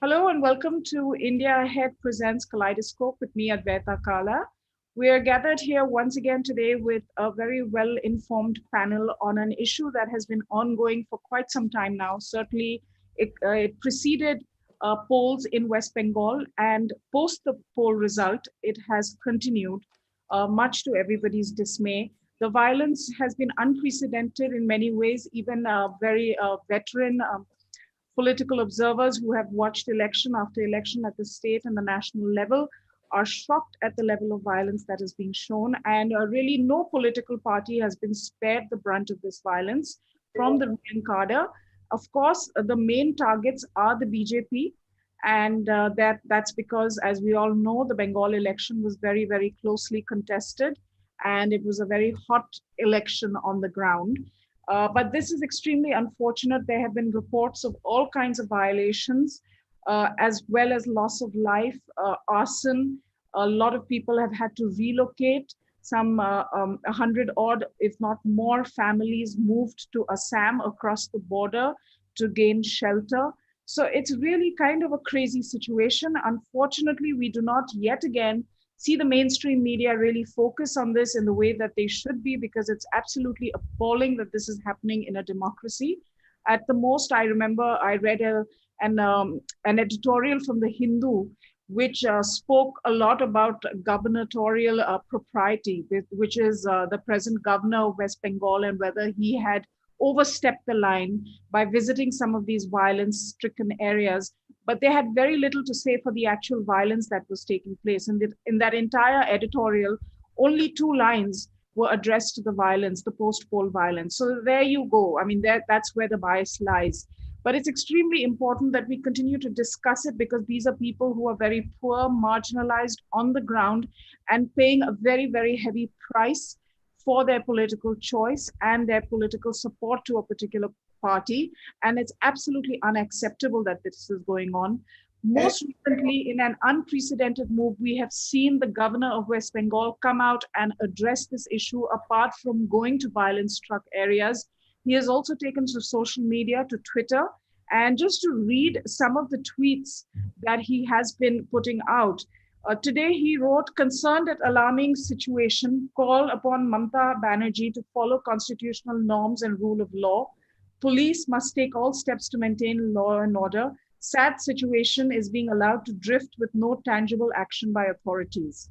Hello and welcome to India Ahead presents Kalai-Do-scope with me, Advaita. We are gathered here once again today with a very well-informed panel on an issue that has been ongoing for quite some time now. Certainly, it preceded polls in West Bengal, and post the poll result, it has continued, much to everybody's dismay. The violence has been unprecedented in many ways. Even very veteran political observers who have watched election after election at the state and the national level are shocked at the level of violence that is being shown. And really, no political party has been spared the brunt of this violence from the ruling cadre. Of course, the main targets are the BJP. And that's because, as we all know, the Bengal election was very, very closely contested. And it was a very hot election on the ground. But this is extremely unfortunate. There have been reports of all kinds of violations, as well as loss of life, arson. A lot of people have had to relocate. Some 100 odd, if not more, families moved to Assam across the border to gain shelter. So it's really kind of a crazy situation. Unfortunately, we do not yet again see the mainstream media really focus on this in the way that they should be, because it's absolutely appalling that this is happening in a democracy. At the most, I remember I read an editorial from the Hindu, which spoke a lot about gubernatorial propriety, which is the present governor of West Bengal, and whether he had overstepped the line by visiting some of these violence stricken areas. But they had very little to say for the actual violence that was taking place. And in that entire editorial, only two lines were addressed to the violence, the post-poll violence. So there you go. I mean, that's where the bias lies. But it's extremely important that we continue to discuss it, because these are people who are very poor, marginalized on the ground, and paying a very, very heavy price for their political choice and their political support to a particular party. And it's absolutely unacceptable that this is going on. Most recently, in an unprecedented move, we have seen the governor of West Bengal come out and address this issue. Apart from going to violence struck areas, he has also taken to social media, to Twitter. And just to read some of the tweets that he has been putting out. Today, he wrote, concerned at alarming situation, call upon Mamta Banerjee to follow constitutional norms and rule of law. Police must take all steps to maintain law and order. Sad situation is being allowed to drift with no tangible action by authorities.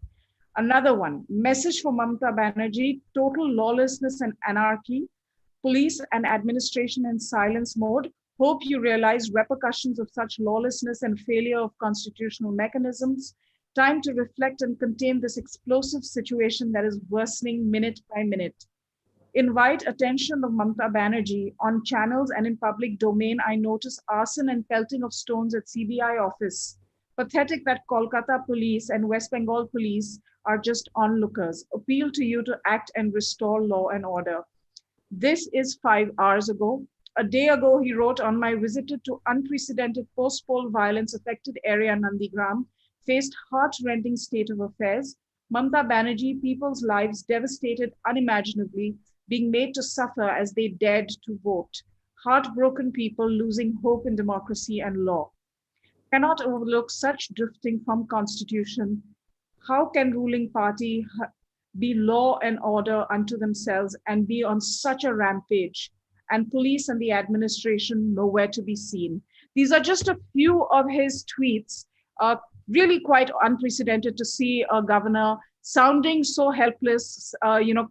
Another one, message for Mamta Banerjee, total lawlessness and anarchy, police and administration in silence mode. Hope you realize repercussions of such lawlessness and failure of constitutional mechanisms. Time to reflect and contain this explosive situation that is worsening minute by minute. Invite attention of Mamta Banerjee. On channels and in public domain, I notice arson and pelting of stones at CBI office. Pathetic that Kolkata police and West Bengal police are just onlookers. Appeal to you to act and restore law and order. This is 5 hours ago. A day ago, he wrote, on my visit to unprecedented post-poll violence affected area Nandigram, faced heart-rending state of affairs. Mamta Banerjee, people's lives devastated unimaginably, being made to suffer as they dared to vote. Heartbroken people losing hope in democracy and law. Cannot overlook such drifting from constitution. How can ruling party be law and order unto themselves and be on such a rampage? And police and the administration nowhere to be seen. These are just a few of his tweets. Really quite unprecedented to see a governor sounding so helpless,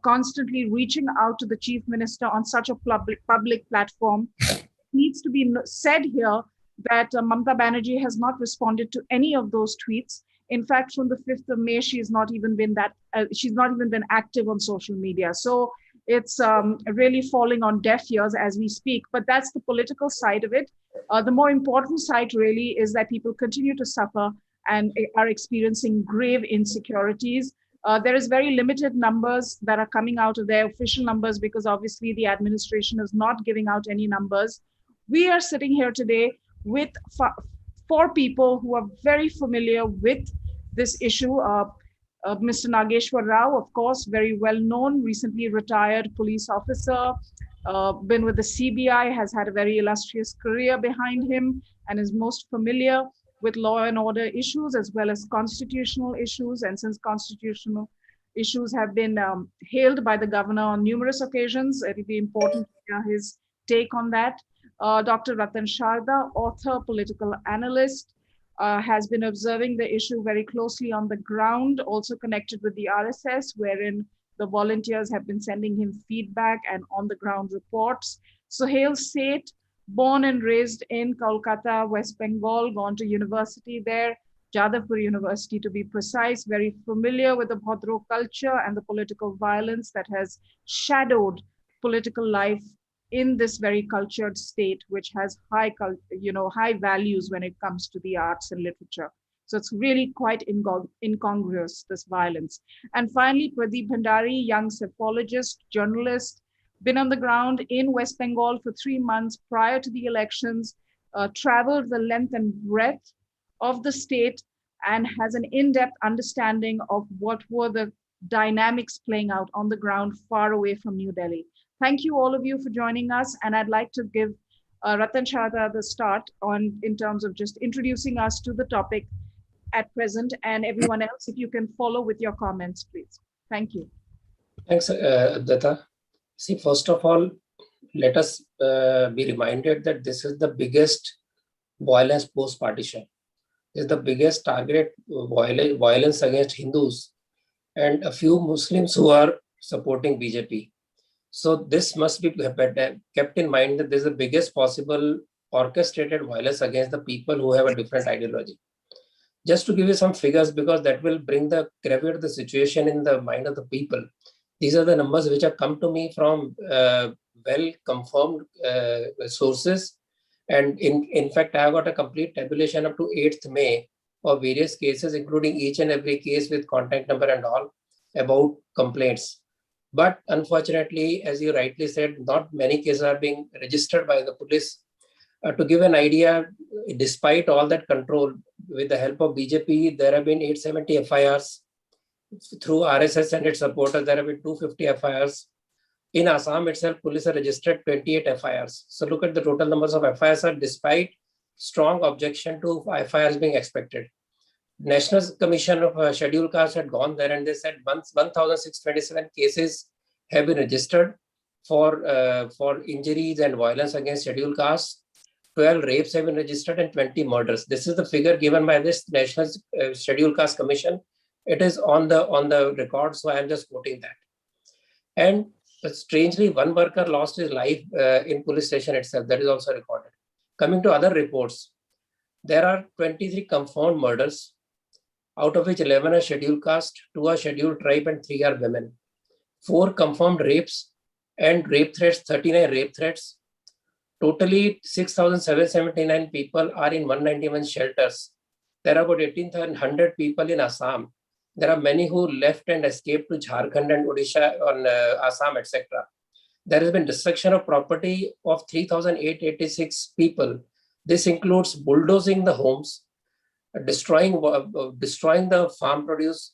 constantly reaching out to the chief minister on such a public platform. It needs to be said here that Mamta Banerjee has not responded to any of those tweets. In fact, from the 5th of May, she's not even been active on social media. So it's really falling on deaf ears as we speak. But that's the political side of it. The more important side really is that people continue to suffer and are experiencing grave insecurities. There is very limited numbers that are coming out of their official numbers, because obviously the administration is not giving out any numbers. We are sitting here today with four people who are very familiar with this issue. Mr. Nageswara, of course, very well known, recently retired police officer, been with the CBI, has had a very illustrious career behind him, and is most familiar. with law and order issues as well as constitutional issues. And since constitutional issues have been hailed by the governor on numerous occasions, it will be important to hear his take on that. Dr. Ratan Sharda, author, political analyst, has been observing the issue very closely on the ground, also connected with the RSS, wherein the volunteers have been sending him feedback and on the ground reports. Suhel Seth, born and raised in Kolkata, West Bengal, gone to university there, Jadavpur University to be precise, very familiar with the Bhadro culture and the political violence that has shadowed political life in this very cultured state, which has high values when it comes to the arts and literature. So it's really quite incongruous, this violence. And finally, Pradeep Bhandari, young psephologist, journalist, been on the ground in West Bengal for 3 months prior to the elections, traveled the length and breadth of the state, and has an in-depth understanding of what were the dynamics playing out on the ground far away from New Delhi. Thank you, all of you, for joining us. And I'd like to give Ratan Sharda the start in terms of just introducing us to the topic at present, and everyone else, if you can follow with your comments, please. Thank you. Thanks, Advaita. See, first of all, let us be reminded that this is the biggest violence post-partition. This is the biggest targeted violence against Hindus and a few Muslims who are supporting BJP. So this must be kept in mind that this is the biggest possible orchestrated violence against the people who have a different ideology. Just to give you some figures, because that will bring the gravity of the situation in the mind of the people. These are the numbers which have come to me from well-confirmed sources. And in fact, I have got a complete tabulation up to 8th May of various cases, including each and every case with contact number and all, about complaints. But unfortunately, as you rightly said, not many cases are being registered by the police. To give an idea, despite all that control, with the help of BJP, there have been 870 FIRs. Through RSS and its supporters, there have been 250 FIRs. In Assam itself, police have registered 28 FIRs. So look at the total numbers of FIRs despite strong objection to FIRs being expected. National Commission of Scheduled Castes had gone there and they said 1,627 cases have been registered for injuries and violence against scheduled castes. 12 rapes have been registered and 20 murders. This is the figure given by this National Scheduled Caste Commission. It is on the record, so I am just quoting that. And strangely, one worker lost his life in police station itself. That is also recorded. Coming to other reports, there are 23 confirmed murders, out of which 11 are scheduled caste, 2 are scheduled tribe, and 3 are women. 4 confirmed rapes and rape threats, 39 rape threats. Totally 6,779 people are in 191 shelters. There are about 1,800 people in Assam. There are many who left and escaped to Jharkhand and Odisha on Assam, etc. There has been destruction of property of 3,886 people. This includes bulldozing the homes, destroying the farm produce,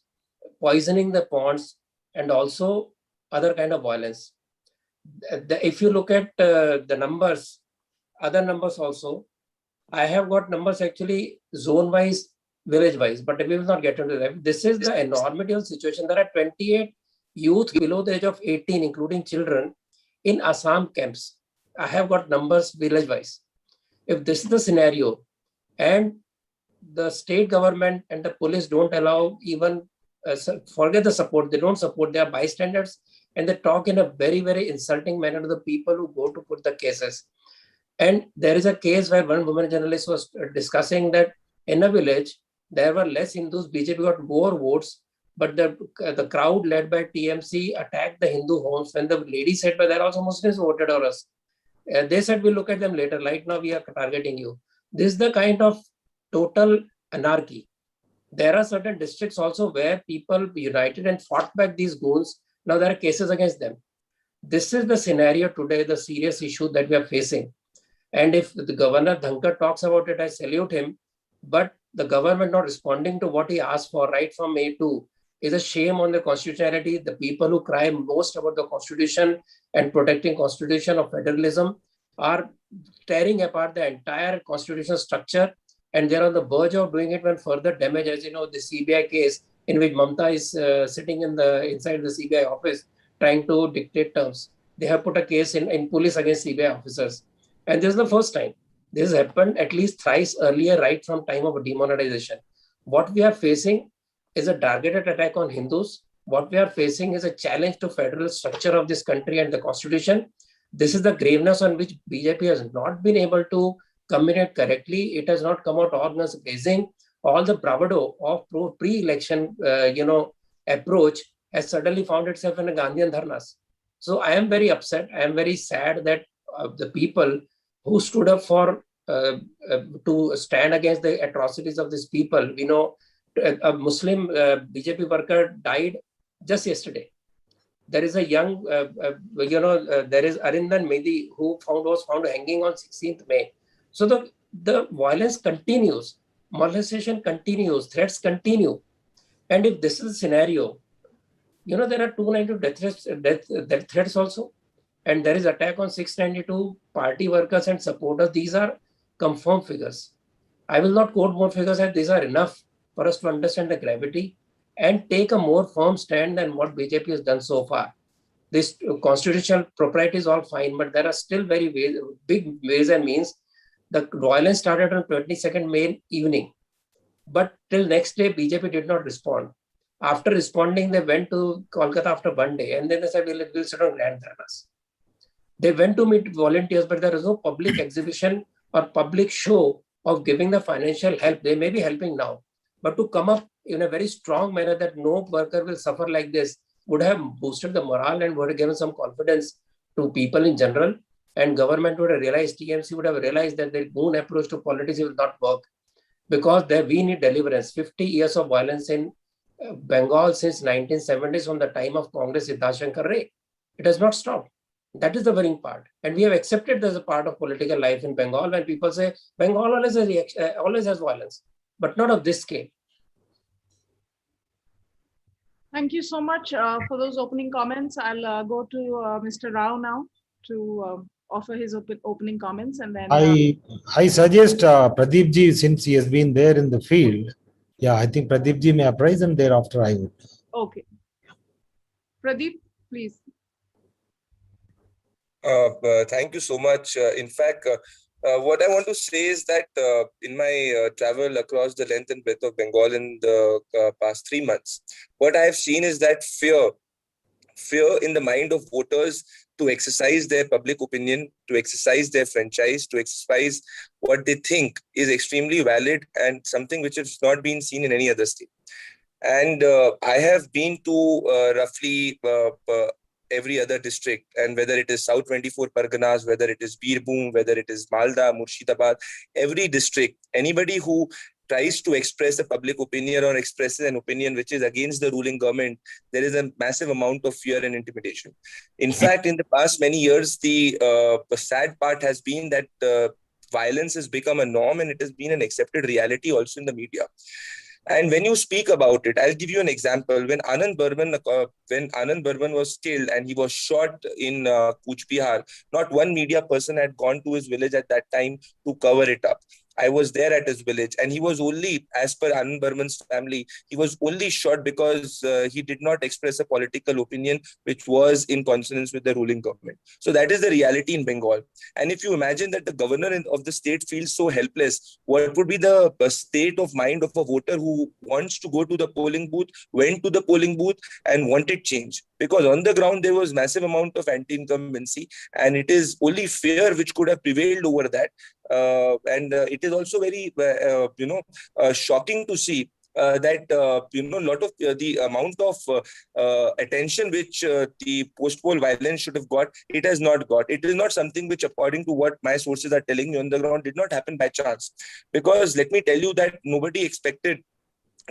poisoning the ponds, and also other kind of violence. If you look at the numbers, other numbers also, I have got numbers actually zone-wise, village-wise, but we will not get into that. This is the enormity of the situation. There are 28 youth below the age of 18, including children, in Assam camps. I have got numbers village-wise. If this is the scenario, and the state government and the police don't allow even, forget the support, they don't support, they are bystanders, and they talk in a very, very insulting manner to the people who go to put the cases. And there is a case where one woman journalist was discussing that in a village, there were less Hindus, BJP got more votes, but the crowd led by TMC attacked the Hindu homes when the lady said, but there are also Muslims who voted for us. They said, we'll look at them later. Right now, we are targeting you. This is the kind of total anarchy. There are certain districts also where people united and fought back these goons. Now there are cases against them. This is the scenario today, the serious issue that we are facing. And if the governor Dhankar talks about it, I salute him. But the government not responding to what he asked for right from May 2 is a shame on the constitutionality. The people who cry most about the constitution and protecting constitution of federalism are tearing apart the entire constitutional structure and they're on the verge of doing it when further damage, as you know, the CBI case in which Mamta is sitting inside the CBI office trying to dictate terms. They have put a case in police against CBI officers. And this is the first time. This has happened at least thrice earlier, right from time of demonetization. What we are facing is a targeted attack on Hindus. What we are facing is a challenge to federal structure of this country and the constitution. This is the graveness on which BJP has not been able to communicate correctly. It has not come out organs raising. All the bravado of pre-election, approach has suddenly found itself in a Gandhian dharnas. So I am very upset. I am very sad that the people who stood up for to stand against the atrocities of these people. We know a Muslim BJP worker died just yesterday. There is a young, there is Arindan Mehdi who was found hanging on 16th May. So the violence continues, molestation continues, threats continue. And if this is the scenario, there are 292 death threats also. And there is attack on 692 party workers and supporters. These are confirmed figures. I will not quote more figures, as these are enough for us to understand the gravity and take a more firm stand than what BJP has done so far. This constitutional propriety is all fine, but there are still very big ways and means. The violence started on 22nd May evening, but till next day, BJP did not respond. After responding, they went to Kolkata after one day, and then they said, we'll sit on grand dharnas. They went to meet volunteers, but there is no public exhibition or public show of giving the financial help. They may be helping now, but to come up in a very strong manner that no worker will suffer like this would have boosted the morale and would have given some confidence to people in general. And government would have realized, TMC would have realized that their own approach to politics will not work, because we need deliverance. 50 years of violence in Bengal since 1970s, from the time of Congress Siddharth Shankar Ray. It has not stopped. That is the worrying part. And we have accepted this as a part of political life in Bengal, when people say Bengal always has violence, but not of this scale. Thank you so much for those opening comments. I'll go to Mr. Rao now to offer his opening comments, and then I suggest Pradeep ji, since he has been there in the field. Yeah, I think Pradeep ji may apprise, and thereafter I would. Okay. Pradeep, please. Thank you so much. In fact, what I want to say is that in my travel across the length and breadth of Bengal in the past 3 months, what I have seen is that fear in the mind of voters to exercise their public opinion, to exercise their franchise, to exercise what they think is extremely valid and something which has not been seen in any other state. And I have been to roughly every other district, and whether it is South 24 Parganas, whether it is Birbhum, whether it is Malda, Murshidabad, every district, anybody who tries to express a public opinion or expresses an opinion which is against the ruling government, there is a massive amount of fear and intimidation. In fact, in the past many years, the sad part has been that violence has become a norm, and it has been an accepted reality also in the media. And when you speak about it, I'll give you an example. When Anand Burman was killed and he was shot in Kuch Bihar, not one media person had gone to his village at that time to cover it up. I was there at his village, and he was only, as per Anand Burman's family, he was only shot because he did not express a political opinion which was in consonance with the ruling government. So that is the reality in Bengal. And if you imagine that the governor of the state feels so helpless, what would be the state of mind of a voter who wants to go to the polling booth, went to the polling booth and wanted change? Because on the ground, there was massive amount of anti-incumbency, and it is only fear which could have prevailed over that. It is also very, shocking to see that, a lot of the amount of attention which the post-poll violence should have got, it has not got. It is not something which, according to what my sources are telling me on the ground, did not happen by chance. Because let me tell you that nobody expected,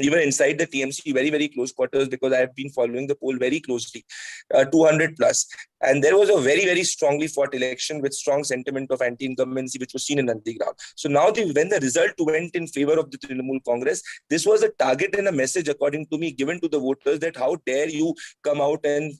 even inside the TMC, very, very close quarters, because I have been following the poll very closely, 200 plus. And there was a very, very strongly fought election with strong sentiment of anti-incumbency, which was seen in Nandigram. So now when the result went in favor of the Trinamool Congress, this was a target and a message, according to me, given to the voters that how dare you come out and,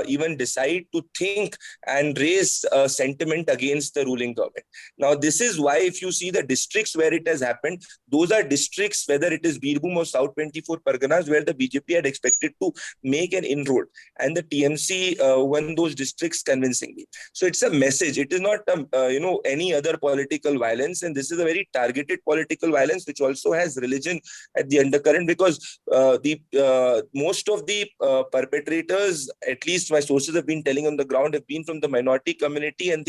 even decide to think and raise sentiment against the ruling government. Now, this is why if you see the districts where it has happened, those are districts, whether it is Birbhum or South 24 Parganas, where the BJP had expected to make an inroad. And the TMC won those districts convincingly. So it's a message. It is not, any other political violence. And this is a very targeted political violence, which also has religion at the undercurrent, because most of the perpetrators, at least my sources have been telling on the ground, have been from the minority community and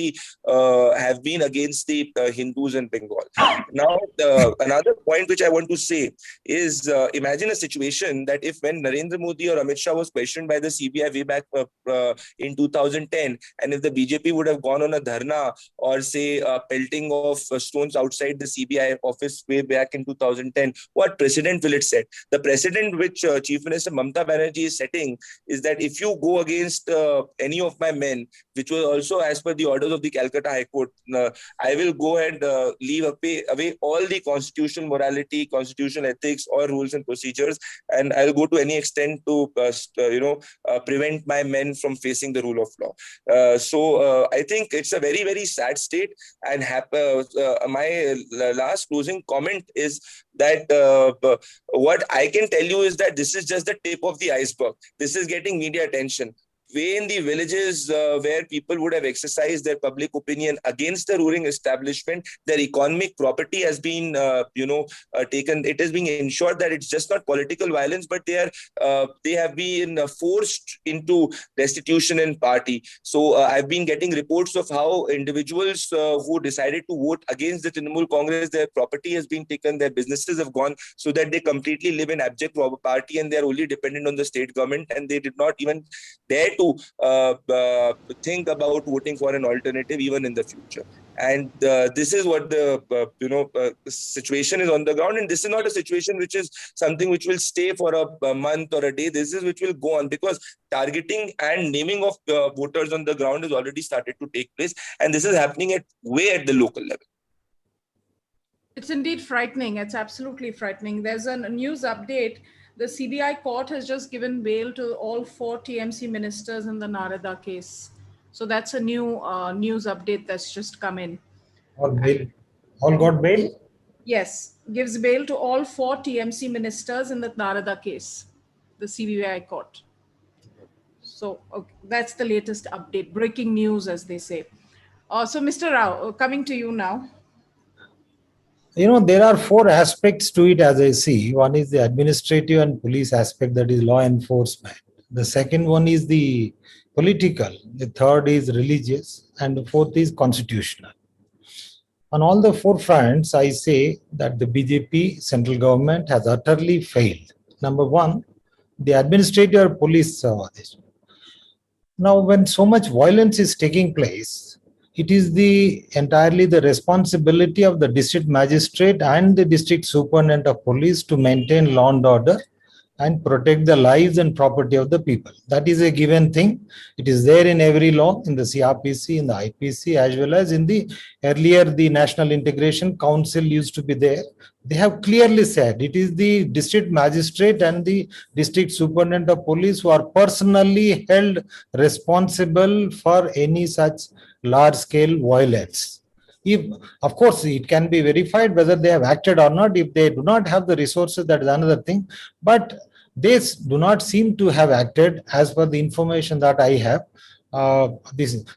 have been against the Hindus in Bengal. Now, another point which I want to say is, imagine a situation that if when Narendra Modi or Amit Shah was questioned by the CBI way back in 2010, and if the BJP would have gone on a dharna or say pelting of stones outside the CBI office way back in 2010, what precedent will it set? The precedent which Chief Minister Mamta Banerjee is setting is that if you go against any of my men, which was also as per the orders of the Calcutta High Court, I will go and leave away all the constitutional morality, constitutional ethics, or rules and procedures, and I'll go to any extent to prevent my men from facing the rule of law. So I think it's a very, very sad state. And my last closing comment is that what I can tell you is that this is just the tip of the iceberg. This is getting media attention. Way in the villages where people would have exercised their public opinion against the ruling establishment, their economic property has been, taken. It is being ensured that it's just not political violence, but they have been forced into destitution and party. So I've been getting reports of how individuals who decided to vote against the Trinamool Congress, their property has been taken, their businesses have gone, so that they completely live in abject poverty and they are only dependent on the state government, and they did not even dare to think about voting for an alternative even in the future. And this is what the situation is on the ground. And this is not a situation which is something which will stay for a month or a day. This is which will go on, because targeting and naming of voters on the ground has already started to take place. And this is happening at the local level. It's indeed frightening. It's absolutely frightening. There's a news update. The CBI court has just given bail to all 4 TMC ministers in the Narada case. So that's a new news update that's just come in. All bail. All got bail? Yes, gives bail to all 4 TMC ministers in the Narada case, the CBI court. So that's the latest update, breaking news, as they say. So Mr. Rao, coming to you now. There are 4 aspects to it as I see. One is the administrative and police aspect, that is law enforcement. The second one is the political. The third is religious. And the fourth is constitutional. On all the 4 fronts, I say that the BJP central government has utterly failed. Number 1, the administrative or police. Now, when so much violence is taking place, it is entirely the responsibility of the district magistrate and the district superintendent of police to maintain law and order and protect the lives and property of the people. That is a given thing. It is there in every law, in the CRPC, in the IPC, as well as in the earlier, the National Integration Council used to be there. They have clearly said it is the district magistrate and the district superintendent of police who are personally held responsible for any such large-scale violence. Of course, it can be verified whether they have acted or not. If they do not have the resources, that is another thing. But they do not seem to have acted as per the information that I have.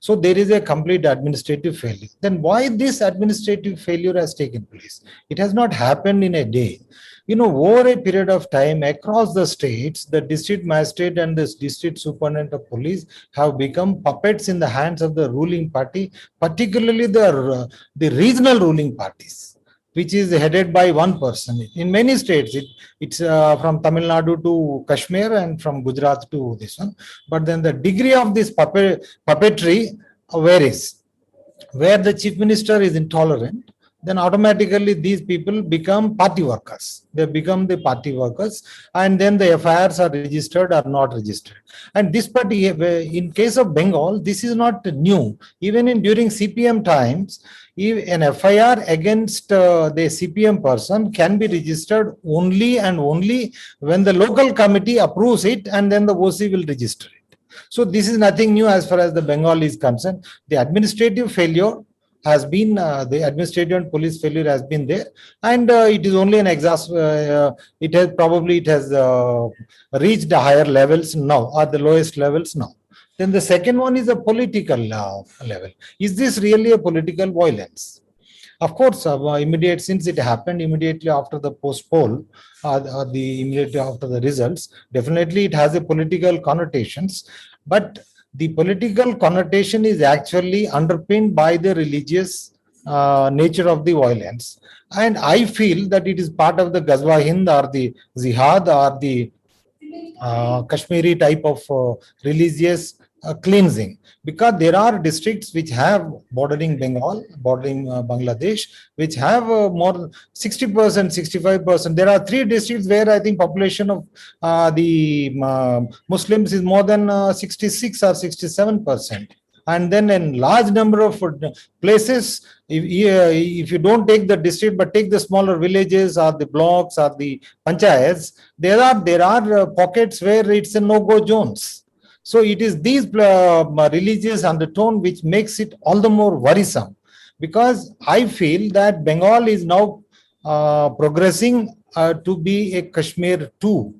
So there is a complete administrative failure. Then why this administrative failure has taken place? It has not happened in a day. Over a period of time across the states, the district magistrate and the district superintendent of police have become puppets in the hands of the ruling party, particularly the regional ruling parties, which is headed by one person. In many states, it's from Tamil Nadu to Kashmir and from Gujarat to this one. But then the degree of this puppetry varies. Where the chief minister is intolerant, then automatically these people become party workers. They become the party workers, and then the FIRs are registered or not registered. And this party, in case of Bengal, this is not new. Even during CPM times, if an FIR against the CPM person can be registered only and only when the local committee approves it, and then the OC will register it. So this is nothing new as far as the Bengal is concerned. The administrative failure has been the administrative and police failure has been there, and it is only an exhaust. It has reached the higher levels now, or the lowest levels now. Then the second one is a political level. Is this really a political violence? Of course, immediate since it happened immediately after the post poll, the immediately after the results, definitely it has a political connotations, but the political connotation is actually underpinned by the religious nature of the violence. And I feel that it is part of the Ghazwa Hind or the Jihad or the Kashmiri type of religious cleansing, because there are districts which have bordering Bengal, bordering Bangladesh, which have more 60%, 65%. There are 3 districts where I think population of the Muslims is more than 66 or 67%. And then a large number of places, if you don't take the district but take the smaller villages or the blocks or the panchayats, there are pockets where it's a no-go zones. So it is these religious undertone which makes it all the more worrisome, because I feel that Bengal is now progressing to be a Kashmir too.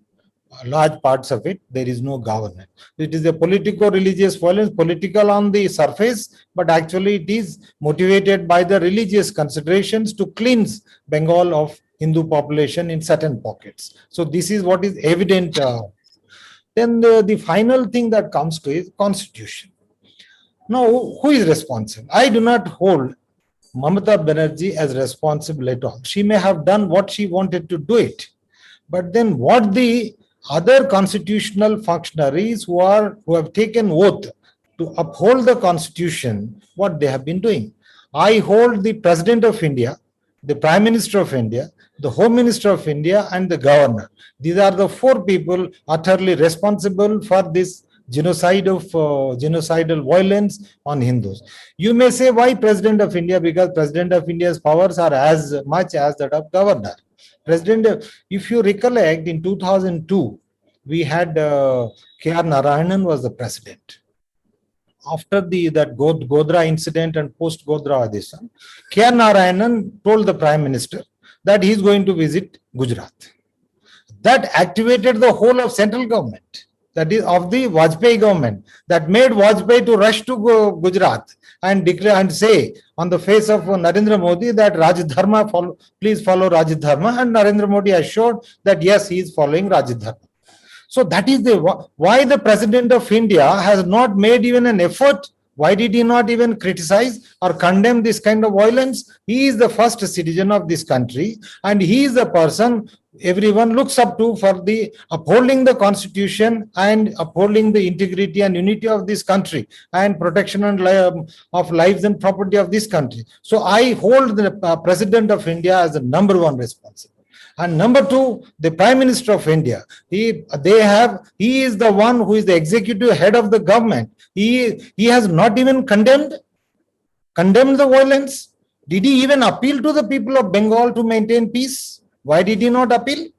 Large parts of it, there is no government. It is a politico-religious violence, political on the surface, but actually it is motivated by the religious considerations to cleanse Bengal of Hindu population in certain pockets. So this is what is evident. Then the final thing that comes to is constitution. Now, who is responsible? I do not hold Mamta Banerjee as responsible at all. She may have done what she wanted to do it, but then what the other constitutional functionaries who have taken oath to uphold the constitution, what they have been doing. I hold the President of India, the Prime Minister of India, the Home Minister of India, and the Governor. These are the 4 people utterly responsible for this genocide of genocidal violence on Hindus. You may say, why President of India? Because President of India's powers are as much as that of Governor. President, if you recollect, in 2002, we had K.R. Narayanan was the president. After that Godhra incident and post Godhra this, K.R. Narayanan told the Prime Minister that he is going to visit Gujarat. That activated the whole of central government, that is of the Vajpayee government, that made Vajpayee to rush to Gujarat and declare and say on the face of Narendra Modi that Rajadharma, please follow Rajadharma, and Narendra Modi assured that yes, he is following Rajadharma. So that is why the President of India has not made even an effort. Why did he not even criticize or condemn this kind of violence? He is the first citizen of this country, and he is the person everyone looks up to for the upholding the constitution and upholding the integrity and unity of this country and protection of lives and property of this country. So I hold the President of India as the number 1 responsible. And number 2, the Prime Minister of India. He is the one who is the executive head of the government. He has not even condemned the violence. Did he even appeal to the people of Bengal to maintain peace? Why did he not appeal?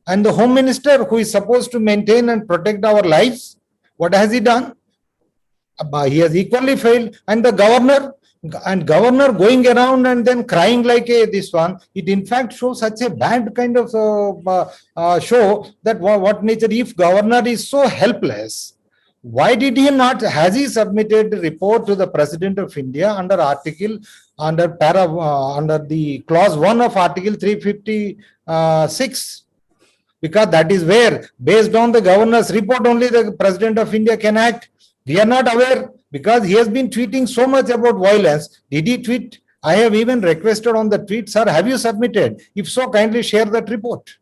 And the Home Minister, who is supposed to maintain and protect our lives, what has he done? He has equally failed. And the governor going around and then crying like this one, it in fact shows such a bad kind of show that what nature, if governor is so helpless, why did he not, has he submitted a report to the President of India under the clause 1 of Article 356? Because that is where, based on the governor's report, only the President of India can act. We are not aware, because he has been tweeting so much about violence. Did he tweet? I have even requested on the tweet, sir, have you submitted? If so, kindly share that report.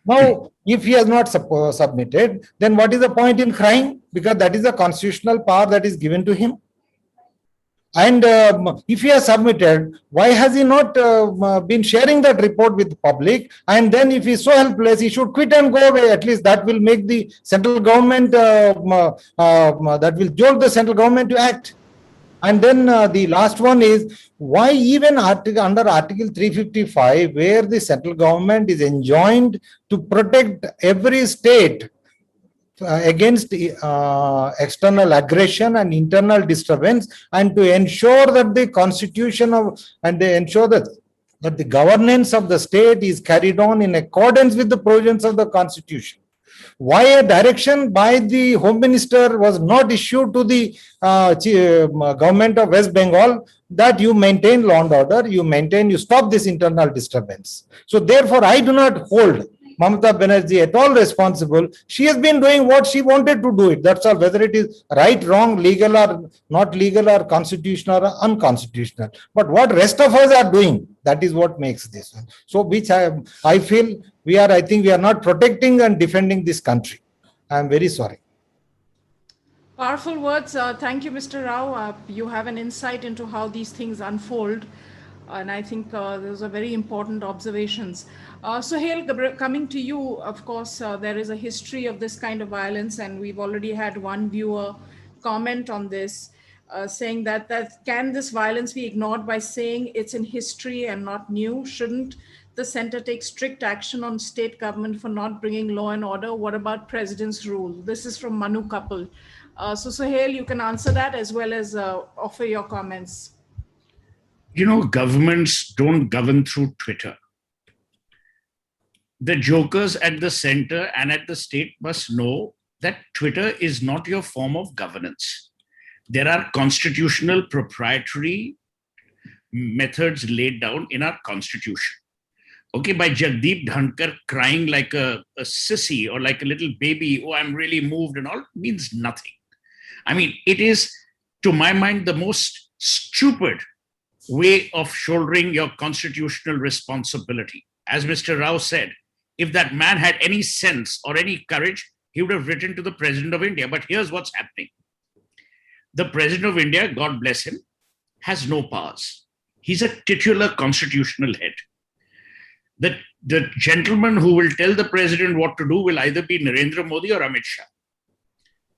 Now, if he has not submitted, then what is the point in crying? Because that is a constitutional power that is given to him. And if he has submitted, why has he not been sharing that report with the public? And then if he's so helpless, he should quit and go away. At least that will make the central government, that will jolt the central government to act. And then the last one is, why even under Article 355, where the central government is enjoined to protect every state against external aggression and internal disturbance, and to ensure that the constitution of, and they ensure that the governance of the state is carried on in accordance with the provisions of the constitution. Why a direction by the Home Minister was not issued to the government of West Bengal that you maintain law and order, you stop this internal disturbance. So therefore, I do not hold Mamta Banerjee at all responsible. She has been doing what she wanted to do it. That's all. Whether it is right, wrong, legal or not legal, or constitutional or unconstitutional. But what rest of us are doing, that is what makes this one. So which I feel I think we are not protecting and defending this country. I am very sorry. Powerful words. Thank you, Mr. Rao. You have an insight into how these things unfold. And I think those are very important observations. Suhel, coming to you, of course, there is a history of this kind of violence, and we've already had one viewer comment on this, saying that can this violence be ignored by saying it's in history and not new? Shouldn't the center take strict action on state government for not bringing law and order? What about president's rule? This is from Manu Kapil. So Suhel, you can answer that as well as offer your comments. Governments don't govern through Twitter. The jokers at the center and at the state must know that Twitter is not your form of governance. There are constitutional proprietary methods laid down in our constitution. Okay, by Jagdeep Dhankar crying like a sissy or like a little baby, oh, I'm really moved and all, means nothing. I mean, it is, to my mind, the most stupid way of shouldering your constitutional responsibility. As Mr. Rao said, if that man had any sense or any courage, he would have written to the President of India. But here's what's happening. The President of India, God bless him, has no powers. He's a titular constitutional head. The gentleman who will tell the President what to do will either be Narendra Modi or Amit Shah.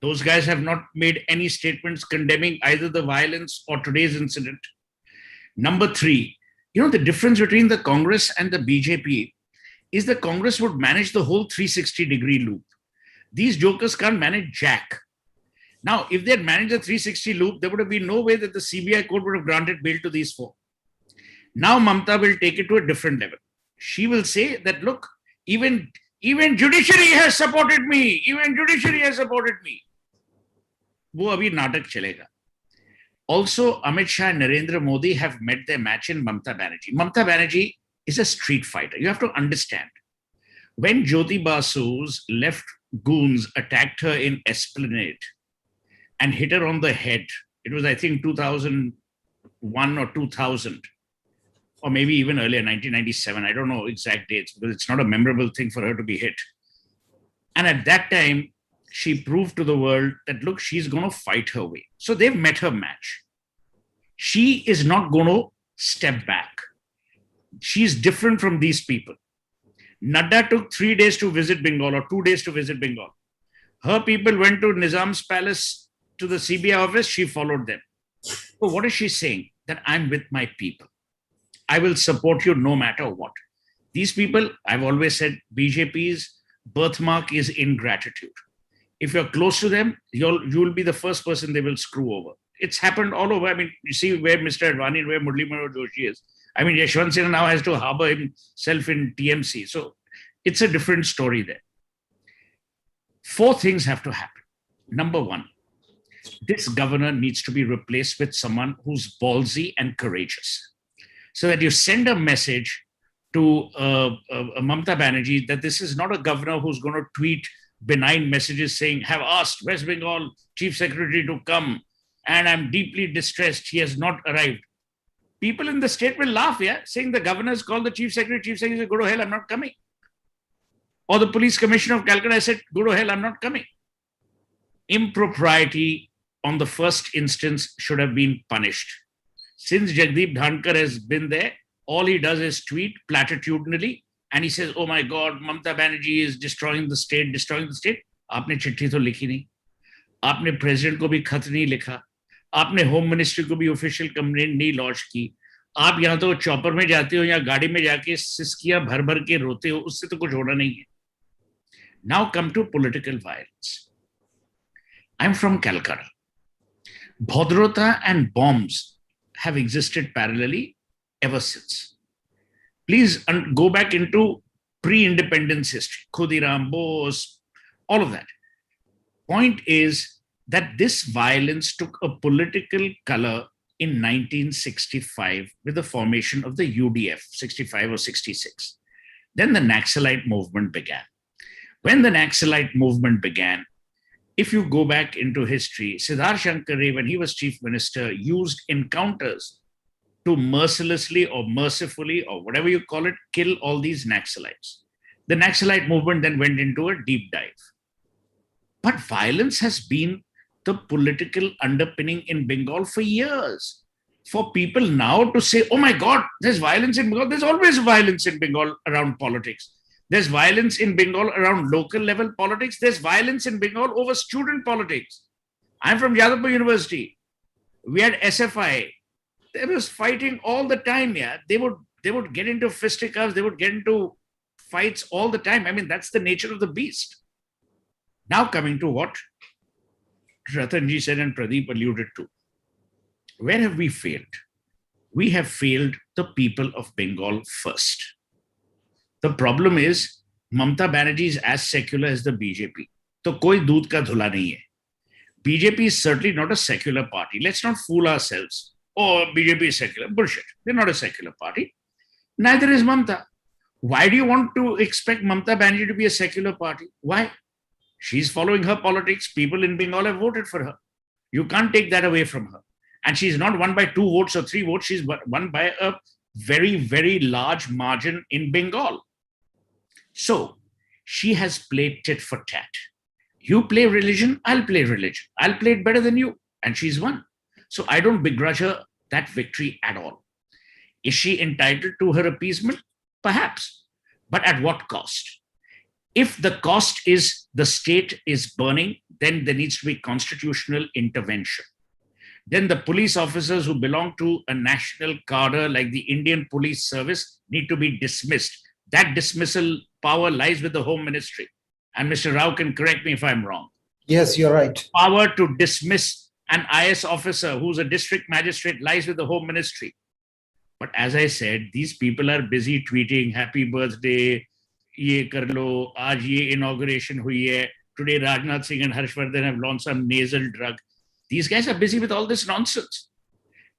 Those guys have not made any statements condemning either the violence or today's incident. Number three, the difference between the Congress and the BJP is the Congress would manage the whole 360-degree loop. These jokers can't manage jack. Now, if they had managed the 360 loop, there would have been no way that the CBI court would have granted bail to these four. Now, Mamta will take it to a different level. She will say that, look, even judiciary has supported me. Even judiciary has supported me. वो अभी नाटक चलेगा. Also, Amit Shah and Narendra Modi have met their match in Mamta Banerjee. Mamta Banerjee is a street fighter. You have to understand. When Jyoti Basu's left goons attacked her in Esplanade and hit her on the head, it was, I think, 2001 or 2000, or maybe even earlier, 1997. I don't know exact dates because it's not a memorable thing for her to be hit. And at that time, she proved to the world that, look, she's going to fight her way. So they've met her match. She is not going to step back. She's different from these people. Nadda took 3 days to visit Bengal or 2 days to visit Bengal. Her people went to Nizam's palace to the CBI office. She followed them. So what is she saying? That I'm with my people. I will support you no matter what. These people, I've always said, BJP's birthmark is ingratitude. If you're close to them, you'll be the first person they will screw over. It's happened all over. I mean, you see where Mr. Advani and where Murli Manohar Joshi is. I mean, Yashwant Sinha now has to harbor himself in TMC. So it's a different story there. 4 things have to happen. Number 1, this governor needs to be replaced with someone who's ballsy and courageous. So that you send a message to Mamta Banerjee that this is not a governor who's going to tweet benign messages saying, have asked West Bengal Chief Secretary to come and I'm deeply distressed. He has not arrived. People in the state will laugh, saying the governor's called the Chief Secretary said, go to hell, I'm not coming. Or the police commissioner of Calcutta said, go to hell, I'm not coming. Impropriety on the first instance should have been punished. Since Jagdeep Dhankar has been there, all he does is tweet platitudinally, and he says, oh my God, Mamta Banerjee is destroying the state, destroying the state. आपने चिट्ठी तो लिखी नहीं, आपने president को भी खत नहीं लिखा, आपने होम मिनिस्ट्री को भी ऑफिशियल कंप्लेंट नहीं लॉन्च की, आप यहाँ तो चॉपर में जाते हो या गाड़ी में जाके सिसकियां भर भर के रोते हो, उससे तो कुछ होना नहीं है. Now come to political violence. I'm from Calcutta. Bhodrota and bombs have existed parallelly ever since. Please go back into pre-independence history, Khudiram, Bose, all of that. Point is that this violence took a political color in 1965 with the formation of the UDF, 65 or 66. Then the Naxalite movement began. When the Naxalite movement began, if you go back into history, Siddharth Shankar, when he was chief minister, used encounters to mercilessly or mercifully or whatever you call it, kill all these Naxalites. The Naxalite movement then went into a deep dive. But violence has been the political underpinning in Bengal for years. For people now to say, oh my God, there's violence in Bengal. There's always violence in Bengal around politics. There's violence in Bengal around local level politics. There's violence in Bengal over student politics. I'm from Yadavpur University. We had SFI. They was fighting all the time. Yeah, they would get into fisticuffs. They would get into fights all the time. I mean, that's the nature of the beast. Now coming to what Ratanji said and Pradeep alluded to. Where have we failed? We have failed the people of Bengal first. The problem is, Mamta Banerjee is as secular as the BJP. So koi doodh ka dhula nahi hai. BJP is certainly not a secular party. Let's not fool ourselves. Oh, BJP is secular. Bullshit. They're not a secular party. Neither is Mamta. Why do you want to expect Mamta Banerjee to be a secular party? Why? She's following her politics. People in Bengal have voted for her. You can't take that away from her. And she's not won by 2 votes or 3 votes. She's won by a very, very large margin in Bengal. So she has played tit for tat. You play religion, I'll play religion. I'll play it better than you. And she's won. So I don't begrudge her that victory at all. Is she entitled to her appeasement? Perhaps. But at what cost? If the cost is the state is burning, then there needs to be constitutional intervention. Then the police officers who belong to a national cadre like the Indian Police Service need to be dismissed. That dismissal power lies with the Home Ministry. And Mr. Rao can correct me if I'm wrong. Yes, you're right. Power to dismiss an IS officer who's a district magistrate lies with the Home Ministry. But as I said, these people are busy tweeting, happy birthday, ye kar lo, aaj ye inauguration hui hai. Today, Rajnath Singh and Harshvardhan have launched some nasal drug. These guys are busy with all this nonsense.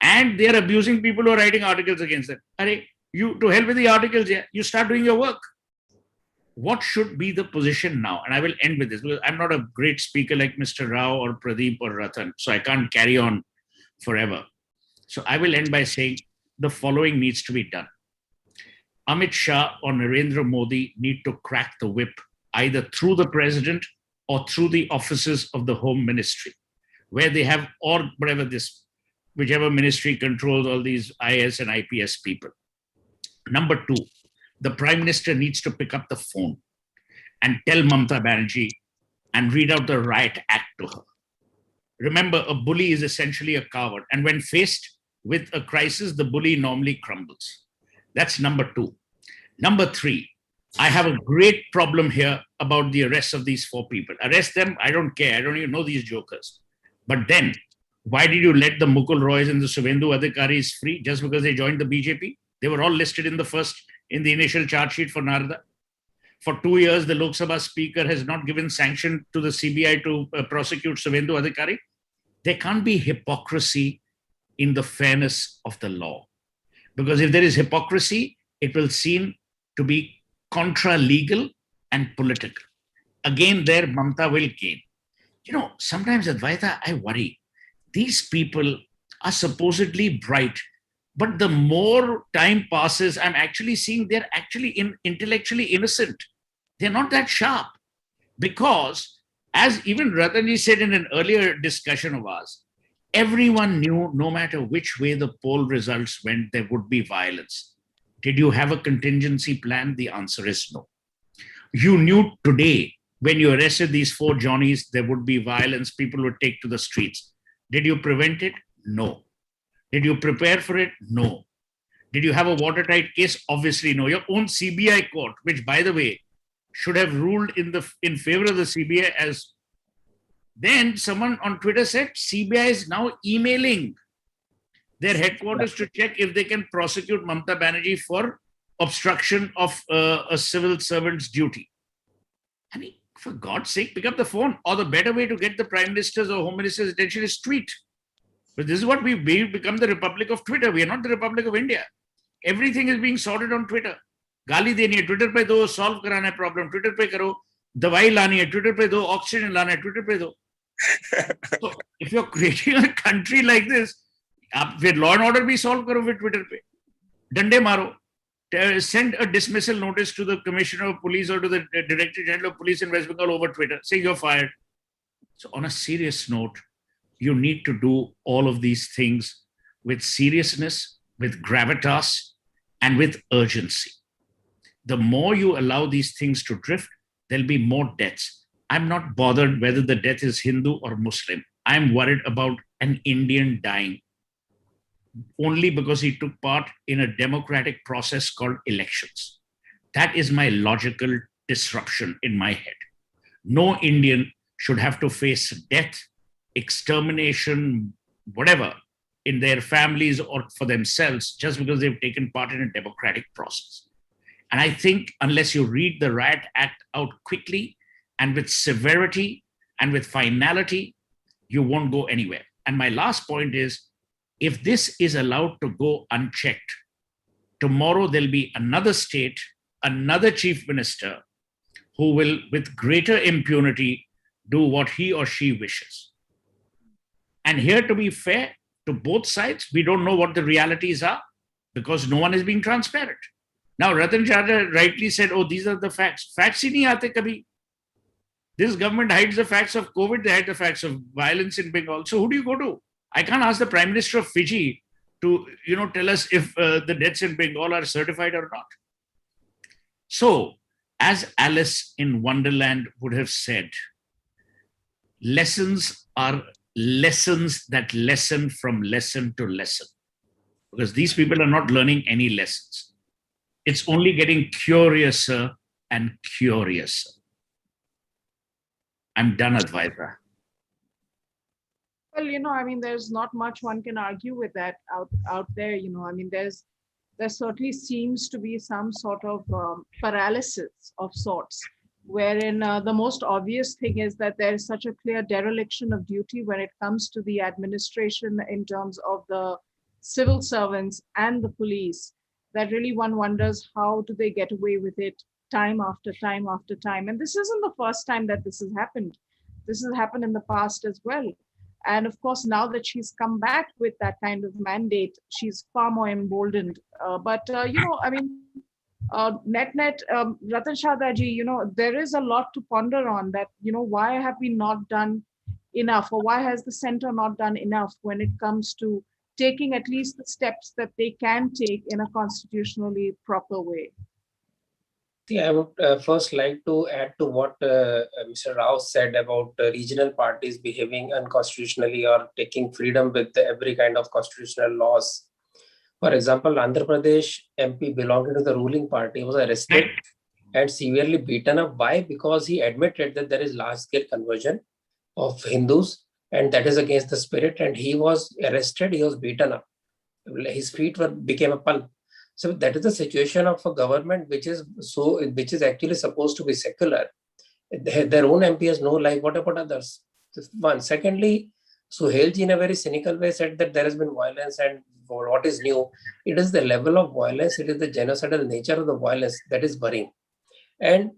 And they're abusing people who are writing articles against them. Arey, you, to hell with the articles, yeah, you start doing your work. What should be the position now? And I will end with this, because I'm not a great speaker like Mr. Rao or Pradeep or Ratan, so I can't carry on forever. So I will end by saying the following needs to be done. Amit Shah or Narendra Modi need to crack the whip either through the president or through the offices of the Home Ministry, where they have, or whatever this, whichever ministry controls all these IS and IPS people. Number 2, the Prime Minister needs to pick up the phone and tell Mamta Banerjee and read out the riot act to her. Remember, a bully is essentially a coward. And when faced with a crisis, the bully normally crumbles. That's number 2. Number 3, I have a great problem here about the arrest of these 4 people. Arrest them, I don't care. I don't even know these jokers. But then, why did you let the Mukul Roys and the Suvendu Adhikaris free just because they joined the BJP? They were all listed in the initial charge sheet for Narada. For 2 years, the Lok Sabha Speaker has not given sanction to the CBI to prosecute Suvendu Adhikari. There can't be hypocrisy in the fairness of the law. Because if there is hypocrisy, it will seem to be contra-legal and political. Again, there, Mamta will gain. You know, sometimes, Advaita, I worry. These people are supposedly bright, but the more time passes, I'm actually seeing they're actually intellectually innocent. They're not that sharp. Because, as even Ratanji said in an earlier discussion of ours, Everyone knew no matter which way the poll results went, there would be violence. Did you have a contingency plan? The answer is no. You knew today when you arrested these four Johnnies, there would be violence, people would take to the streets. Did you prevent it? No. Did you prepare for it? No. Did you have a watertight case? Obviously no. Your own CBI court, which by the way, should have ruled in favor of the CBI as then someone on Twitter said CBI is now emailing their headquarters to check if they can prosecute Mamta Banerjee for obstruction of a civil servant's duty. I mean, for God's sake, pick up the phone. Or the better way to get the Prime Minister's or Home Minister's attention is tweet. But this is what we've become, the Republic of Twitter. We are not the Republic of India. Everything is being sorted on Twitter. गाली देनी है Twitter पे दो, solve कराना है problem Twitter पे करो, दवाई लानी है ट्विटर पे दो, ऑक्सीजन लाना है ट्विटर पे दो. So if you're creating a country like this, आप फिर law and order भी solve करो फिर ट्विटर पे, डंडे मारो, send a dismissal notice to the Commissioner of Police or to the Director General of Police in West Bengal over Twitter, say you're fired. So on a serious note, you need to do all of these things with seriousness, with gravitas, and with urgency. The more you allow these things to drift, there'll be more deaths. I'm not bothered whether the death is Hindu or Muslim. I'm worried about an Indian dying only because he took part in a democratic process called elections. That is my logical disruption in my head. No Indian should have to face death, extermination, whatever, in their families or for themselves just because they've taken part in a democratic process. And I think unless you read the Riot Act out quickly and with severity and with finality, you won't go anywhere. And my last point is, if this is allowed to go unchecked, tomorrow there'll be another state, another chief minister who will, with greater impunity, do what he or she wishes. And here, to be fair to both sides, we don't know what the realities are because no one is being transparent. Now, Ratan Sharda rightly said, oh, these are the facts. Facts hi nahi aate kabhi. This government hides the facts of COVID, they hide the facts of violence in Bengal. So who do you go to? I can't ask the Prime Minister of Fiji to, tell us if the deaths in Bengal are certified or not. So, as Alice in Wonderland would have said, lessons are lessons that lesson from lesson to lesson. Because these people are not learning any lessons. It's only getting curiouser and curiouser. I'm done, Advaita. Well, there's not much one can argue with that out there. There certainly seems to be some sort of paralysis of sorts, wherein the most obvious thing is that there is such a clear dereliction of duty when it comes to the administration in terms of the civil servants and the police, that really one wonders how do they get away with it time after time after time. And this isn't the first time that this has happened. This has happened in the past as well. And of course, now that she's come back with that kind of mandate, she's far more emboldened. Net, Ratan Sharda, there is a lot to ponder on that, why have we not done enough, or why has the center not done enough when it comes to taking at least the steps that they can take in a constitutionally proper way? See, I would first like to add to what Mr. Rao said about regional parties behaving unconstitutionally or taking freedom with every kind of constitutional laws. For example, Andhra Pradesh MP belonging to the ruling party was arrested and severely beaten up. Why? Because he admitted that there is large-scale conversion of Hindus and that is against the spirit, and he was arrested, he was beaten up. His feet became a pulp. So that is the situation of a government which is actually supposed to be secular. Their own MP has no life. What about others? One. Secondly, Suhel ji in a very cynical way said that there has been violence, and what is new? It is the level of violence, it is the genocidal nature of the violence that is worrying. And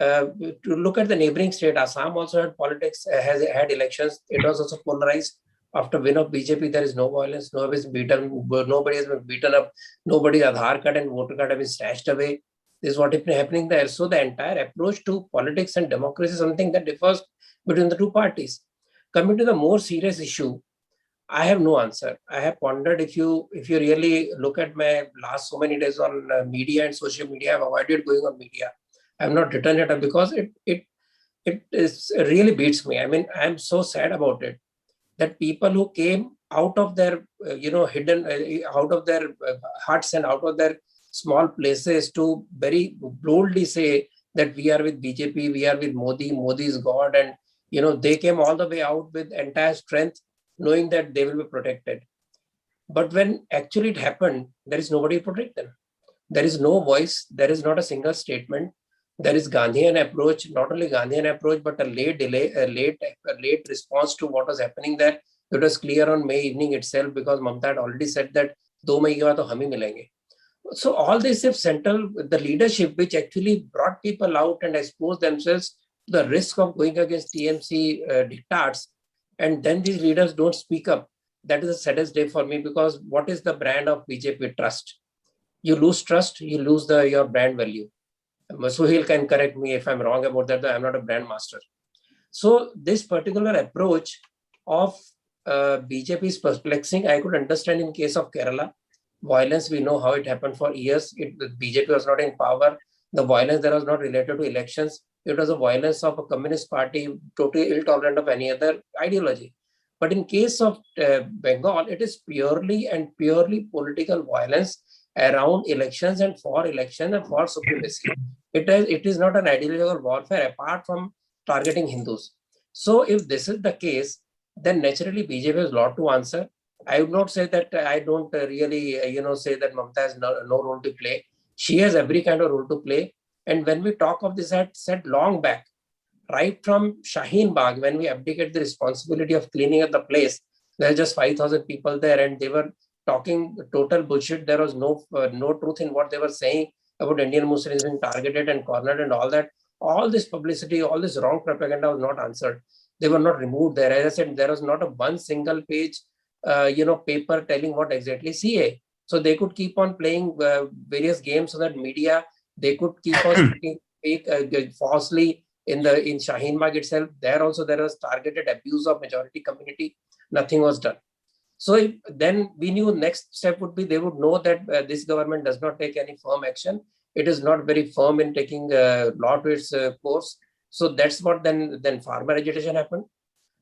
to look at the neighboring state, Assam also had politics, has had elections. It was also polarized. After win of BJP, there is no violence. Nobody has been beaten up. Nobody's Aadhaar card and voter card have been snatched away. This is what is happening there. So the entire approach to politics and democracy is something that differs between the two parties. Coming to the more serious issue, I have no answer. I have pondered. If you really look at my last so many days on media and social media, I've avoided going on media. I have not written it up because it is really beats me. I mean, I'm so sad about it that people who came out of their hidden out of their huts and out of their small places to very boldly say that we are with BJP, we are with Modi, Modi is God, and they came all the way out with entire strength, knowing that they will be protected. But when actually it happened, there is nobody to protect them. There is no voice. There is not a single statement. There is Gandhian approach, not only Gandhian approach, but a late delay, a late response to what was happening there. It was clear on May evening itself because Mamta had already said that 2 May के बाद तो हम ही मिलेंगे. So all this if central, the leadership which actually brought people out and exposed themselves to the risk of going against TMC diktats, and then these leaders don't speak up. That is the saddest day for me, because what is the brand of BJP? Trust. You lose trust, you lose your brand value. Suhel can correct me if I'm wrong about that. I'm not a brand master. So this particular approach of BJP is perplexing. I could understand in case of Kerala. Violence, we know how it happened for years. The BJP was not in power. The violence there was not related to elections. It was a violence of a communist party, totally intolerant of any other ideology. But in case of Bengal, it is purely political violence around elections and for election and for supremacy. It is not an ideological warfare apart from targeting Hindus. So if this is the case, then naturally BJP has a lot to answer. I would not say that I don't really, say that Mamta has no role to play. She has every kind of role to play. And when we talk of this, I had said long back, right from Shaheen Bagh, when we abdicated the responsibility of cleaning up the place, there were just 5,000 people there and they were talking total bullshit. There was no truth in what they were saying about Indian Muslims being targeted and cornered and all that. All this publicity, all this wrong propaganda was not answered. They were not removed there. As I said, there was not a one single page paper telling what exactly CA. So they could keep on playing various games so that media, they could keep on speaking falsely in Shaheen Bagh itself. There also there was targeted abuse of majority community. Nothing was done. So then we knew next step would be they would know that this government does not take any firm action. It is not very firm in taking law to its course. So that's what then farmer agitation happened.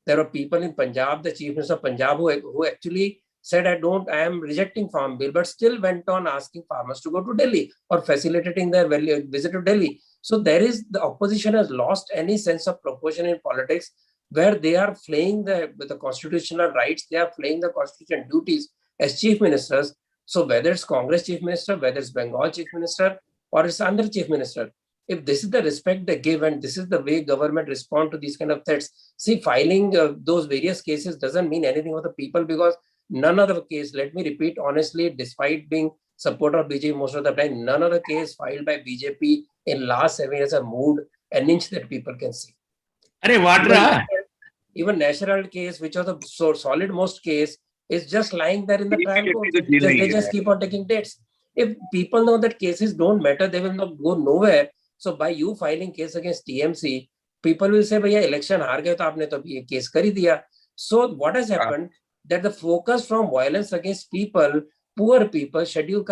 There were people in Punjab, the chief minister of Punjab, who actually said, I am rejecting farm bill, but still went on asking farmers to go to Delhi or facilitating their visit to Delhi. So the opposition has lost any sense of proportion in politics, where they are flaying the constitutional rights, they are flaying the constitutional duties as chief ministers. So whether it's Congress chief minister, whether it's Bengal chief minister, or it's Andhra chief minister, if this is the respect they give and this is the way government respond to these kind of threats, see, filing those various cases doesn't mean anything for the people, because none of the case, let me repeat honestly, despite being supporter of BJP most of the time, none of the case filed by BJP in last 7 years have moved an inch that people can see. Even national case, which was the solid most case, is just lying there in the trial court. They just keep on taking dates. If people know that cases don't matter, they will not go nowhere. So by you filing case against TMC, people will say, "Bhaiya, election हार गए तो आपने तो ये case कर ही दिया." So what has happened that the focus from violence against people, poor people, scheduled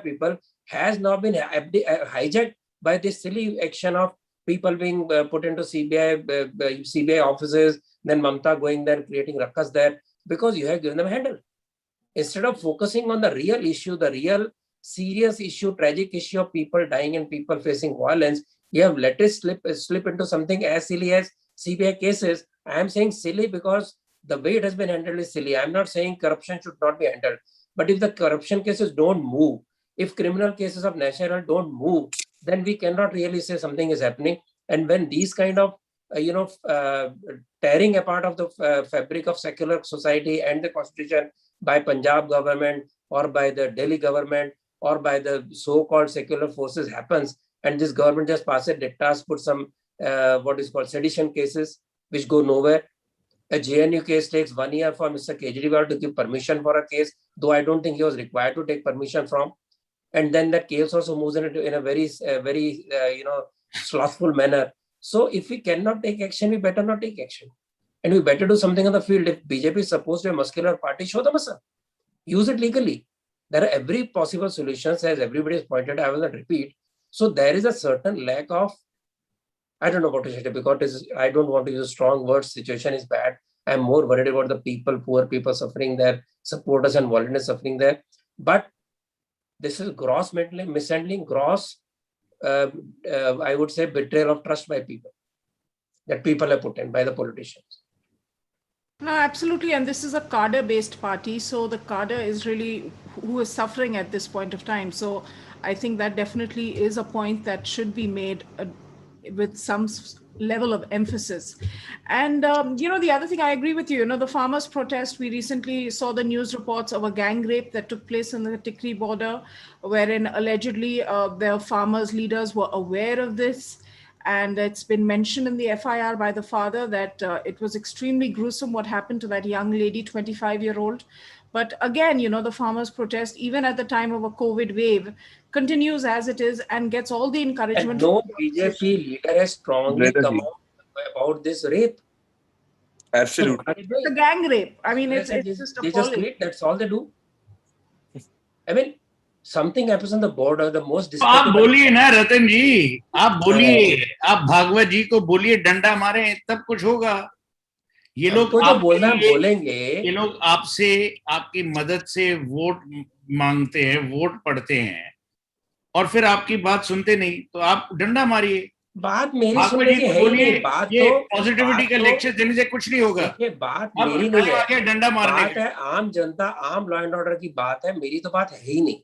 people, has now been hijacked by this silly action of people being put into CBI offices, then Mamta going there, creating ruckus there, because you have given them a handle. Instead of focusing on the real issue, the real serious issue, tragic issue of people dying and people facing violence, you have let it slip into something as silly as CBI cases. I am saying silly because the way it has been handled is silly. I'm not saying corruption should not be handled. But if the corruption cases don't move, if criminal cases of national don't move, then we cannot really say something is happening. And when these kind of, tearing apart of the fabric of secular society and the constitution by Punjab government or by the Delhi government or by the so-called secular forces happens, and this government just passes dictats, put some what is called sedition cases, which go nowhere. A JNU case takes 1 year for Mr. Kejriwal to give permission for a case, though I don't think he was required to take permission from. And then that case also moves in a very slothful manner. So if we cannot take action, we better not take action. And we better do something on the field. If BJP is supposed to be a muscular party, show the muscle. Use it legally. There are every possible solutions, as everybody has pointed. I will not repeat. So there is a certain lack of, I don't know what to say, because I don't want to use strong words. Situation is bad. I'm more worried about the people, poor people suffering there, supporters and volunteers suffering there. But this is gross mishandling, gross, I would say, betrayal of trust by people, that people are put in by the politicians. No, absolutely. And this is a cadre-based party. So the cadre is really who is suffering at this point of time. So I think that definitely is a point that should be made with some level of emphasis. And, the other thing, I agree with you, the farmers' protest, we recently saw the news reports of a gang rape that took place in the Tikri border, wherein allegedly the farmers' leaders were aware of this. And it's been mentioned in the FIR by the father that it was extremely gruesome what happened to that young lady, 25-year-old. But again, the farmers' protest, even at the time of a COVID wave, continues as it is and gets all the encouragement. And no BJP leader has strongly come out about this rape. Absolutely. So it's a gang rape. I mean, it's just appalling. They just quit. That's all they do. I mean, something happens on the border, the most. आप बोलिए ना रतन जी, आप बोलिए, आप भागवत जी को बोलिए डंडा मारे तब कुछ होगा. ये लोग बोलेंगे, ये लोग आपसे आपकी मदद से वोट मांगते हैं, वोट पढ़ते हैं और फिर आपकी बात सुनते नहीं तो आप डंडा मारिए. बात मेरी सुनने की है नहीं, बात ये पॉजिटिविटी का लेक्चर देने से कुछ नहीं होगा. ये बात मेरी नहीं है, डंडा मारने बात है आम जनता, आम लॉ एंड ऑर्डर की बात है. मेरी तो बात है ही नहीं.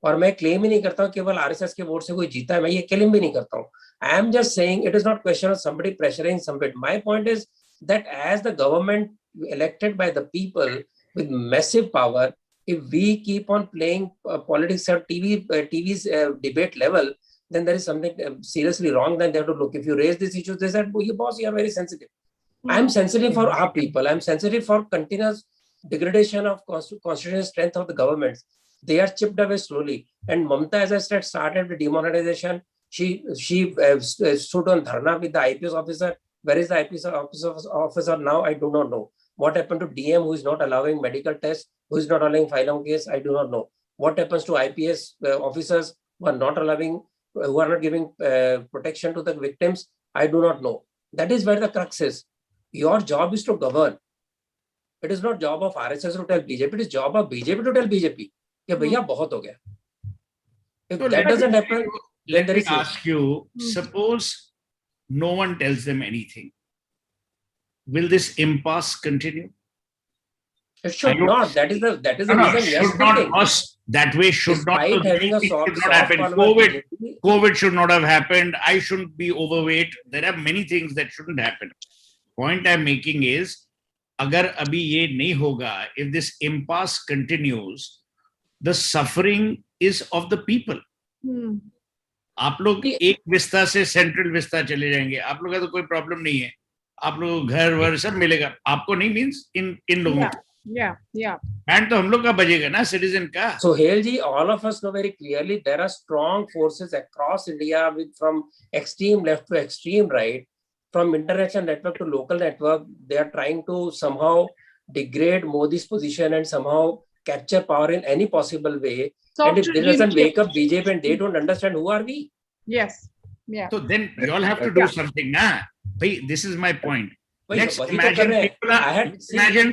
और मैं क्लेम ही नहीं करता हूँ केवल आरएसएस के वोट से कोई जीता है, मैं ये क्लेम भी नहीं करता हूँ. I am just saying it is not question of somebody pressuring somebody. My point is that as the government elected by the people with massive power, if we keep on playing politics at TV's debate level, then there is something seriously wrong. Then they have to look. If you raise these issues, they said, "You boss, you are very sensitive." I am sensitive for our people. I am sensitive for continuous degradation of constitutional strength of the governments. They are chipped away slowly. And Mamta, as I said, started with demonetization. She stood on dharna with the IPS officer. Where is the IPS officer now? I do not know. What happened to DM, who is not allowing medical tests, who is not allowing filing case? I do not know. What happens to IPS officers who are not allowing, who are not giving protection to the victims? I do not know. That is where the crux is. Your job is to govern. It is not job of RSS to tell BJP. It is job of BJP to tell BJP. कि भैया बहुत हो गया. If so that doesn't happen, let me ask you, suppose no one tells them anything. Will this impasse continue? It should not. That is the reason. Yes, should not. That way should Despite not. Having a soft happen. COVID should not have happened. I shouldn't be overweight. There are many things that shouldn't happen. Point I'm making is, agar abhi ye nahi hoga, if this impasse continues, the suffering is of the people. आप लोग एक vista से central vista चले जाएंगे, आप लोग का तो कोई प्रॉब्लम नहीं है, आप लोग घर वर सब मिलेगा, आपको नहीं मींस इन लोगों को. एंड तो हम लोग का बजेगा ना, सिटीजन का. Suhel ji, all of us know very clearly there are strong forces across India, from extreme left to extreme right, from international network to local network. They are trying to somehow degrade Modi's position and somehow capture power in any possible way. And if they doesn't wake up BJP and they don't understand who are we. Yes. Yeah. So then you all have to do something, na? This is my point. Let's imagine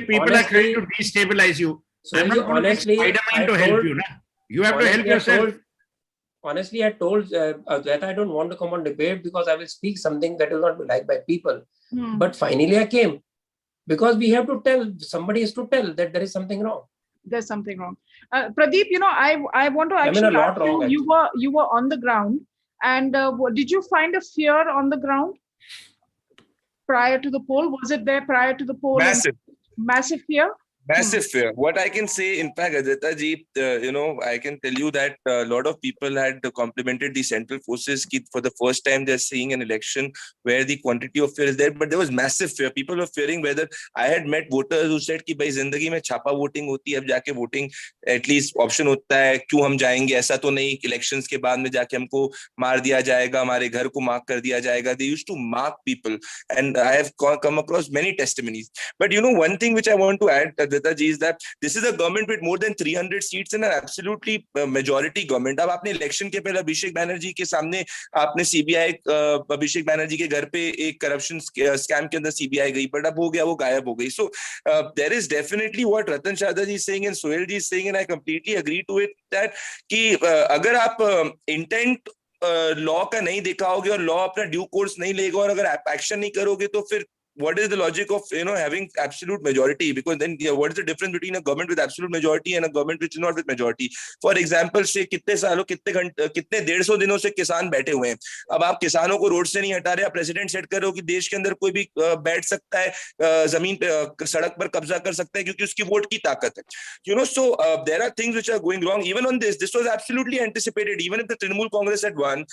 people are trying to destabilize you. So I'm not honestly, Spider-Man to help you, na? You have to help yourself. Honestly, I told that I don't want to come on debate because I will speak something that will not be liked by people. But finally I came because we have to tell, somebody has to tell that there is something wrong. There's something wrong. Pradeep, I want to actually ask you, you were on the ground, and did you find a fear on the ground prior to the poll? Was it there prior to the poll? Massive. Massive fear? Massive fear. What I can say, in fact, Advaita ji, I can tell you that a lot of people had complimented the central forces. For the first time, they're seeing an election where the quantity of fear is there, but there was massive fear. People were fearing whether I had met voters who said कि भाई जिंदगी में छापा voting होती है, अब जाके voting at least option होता है, क्यों हम जाएंगे? ऐसा तो नहीं इलेक्शंस के बाद में जाके हमको मार दिया जाएगा, हमारे घर को मार्क कर दिया जाएगा. They used to mark people, and I have come across many testimonies. But one thing which I want to add, Advaita ji, is that this is a government with more than 300 seats and an absolutely majority government. अब आपने election के पहले अभिषेक बैनर्जी के सामने आपने CBI अभिषेक बैनर्जी के घर पे एक करप्शन स्कैम के अंदर सीबीआई गई, बट अब हो गया, वो गायब हो गई. So there is definitely what Ratan Sharda ji is saying and Suhel ji is saying, and I completely agree to it, that कि अगर आप इंटेंट लॉ का नहीं देखा होगे और लॉ अपना ड्यू कोर्स नहीं लेगा और अगर एक्शन नहीं करोगे तो फिर what is the logic of having absolute majority? Because then what is the difference between a government with absolute majority and a government which is not with majority? For example, से कितने सालों कितने 150 दिनों से किसान बैठे हुए हैं. अब आप किसानों को रोड से नहीं हटा रहे, आप प्रेसिडेंट सेट कर रहे हो कि देश के अंदर कोई भी बैठ सकता है, जमीन पे सड़क पर कब्जा कर सकता है क्योंकि उसकी वोट की ताकत है. So there are things which are going wrong. Even on this was absolutely anticipated. Even if the Trinamool Congress had won,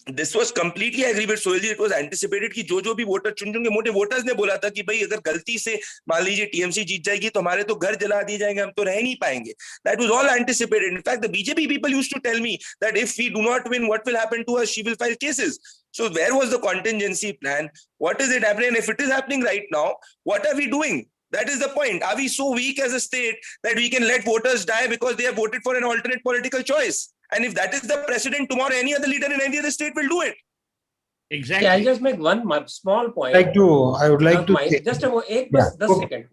this was completely, I agree with Suhel ji, it was anticipated कि जो भी voter चुन चुन के मोटे voters ने बोला था कि भाई अगर गलती से मान लीजिए टीएमसी जीत जाएगी तो हमारे तो घर जला दिए जाएंगे, हम तो रह नहीं पाएंगे. That was all anticipated. In fact, the BJP people used to tell me that if we do not win, what will happen to us? She will file cases. So where was the contingency plan? What is it happening? And if it is happening right now, what are we doing? That is the point. Are we so weak as a state that we can let voters die because they have voted for an alternate political choice? And if that is the precedent, tomorrow any other leader in any other state will do it. Exactly. I'll just make one small point. I would like to just a second.